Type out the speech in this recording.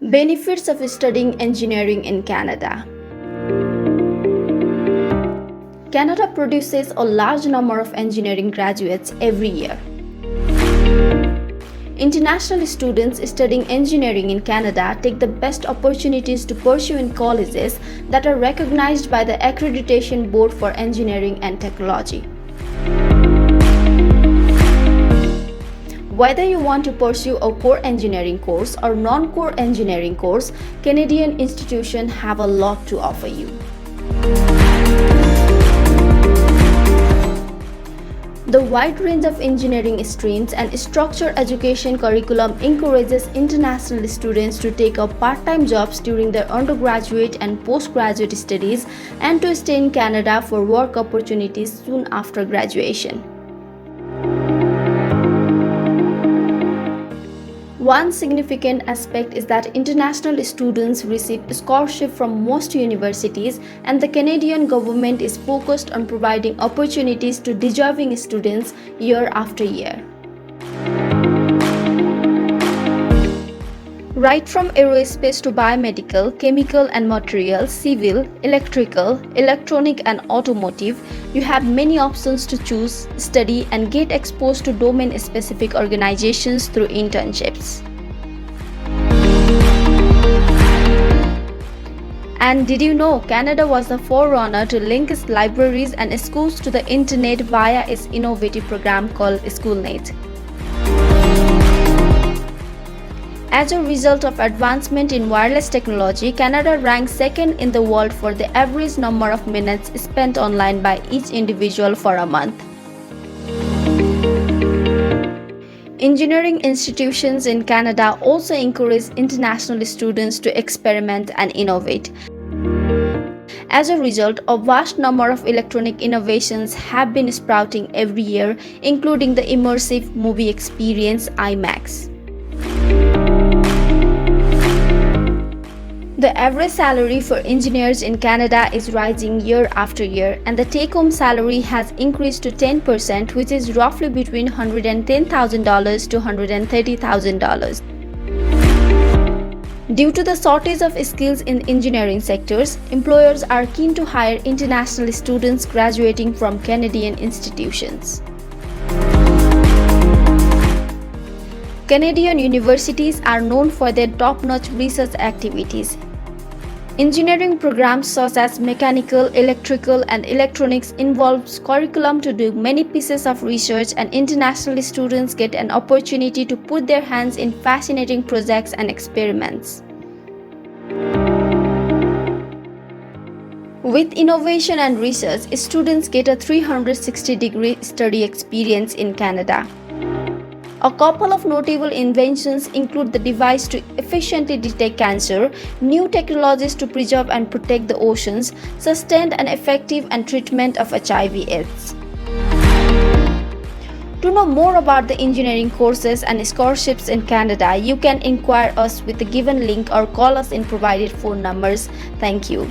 Benefits of studying engineering in Canada. Canada produces a large number of engineering graduates every year. International students studying engineering in Canada take the best opportunities to pursue in colleges that are recognized by the Accreditation Board for Engineering and Technology. Whether you want to pursue a core engineering course or non-core engineering course, Canadian institutions have a lot to offer you. The wide range of engineering streams and structured education curriculum encourages international students to take up part-time jobs during their undergraduate and postgraduate studies and to stay in Canada for work opportunities soon after graduation. One significant aspect is that international students receive scholarship from most universities, and the Canadian government is focused on providing opportunities to deserving students year after year. Right from aerospace to biomedical, chemical and materials, civil, electrical, electronic and automotive, you have many options to choose, study and get exposed to domain-specific organizations through internships. And did you know Canada was the forerunner to link its libraries and schools to the internet via its innovative program called SchoolNet? As a result of advancement in wireless technology, Canada ranks second in the world for the average number of minutes spent online by each individual for a month. Engineering institutions in Canada also encourage international students to experiment and innovate. As a result, a vast number of electronic innovations have been sprouting every year, including the immersive movie experience IMAX. The average salary for engineers in Canada is rising year after year, and the take-home salary has increased to 10%, which is roughly between $110,000 to $130,000. Due to the shortage of skills in engineering sectors, employers are keen to hire international students graduating from Canadian institutions. Canadian universities are known for their top-notch research activities. Engineering programs such as mechanical, electrical, and electronics involves curriculum to do many pieces of research, and international students get an opportunity to put their hands in fascinating projects and experiments. With innovation and research, students get a 360-degree study experience in Canada. A couple of notable inventions include the device to efficiently detect cancer, new technologies to preserve and protect the oceans, sustained and effective and treatment of HIV/AIDS. To know more about the engineering courses and scholarships in Canada, you can inquire us with the given link or call us in provided phone numbers. Thank you.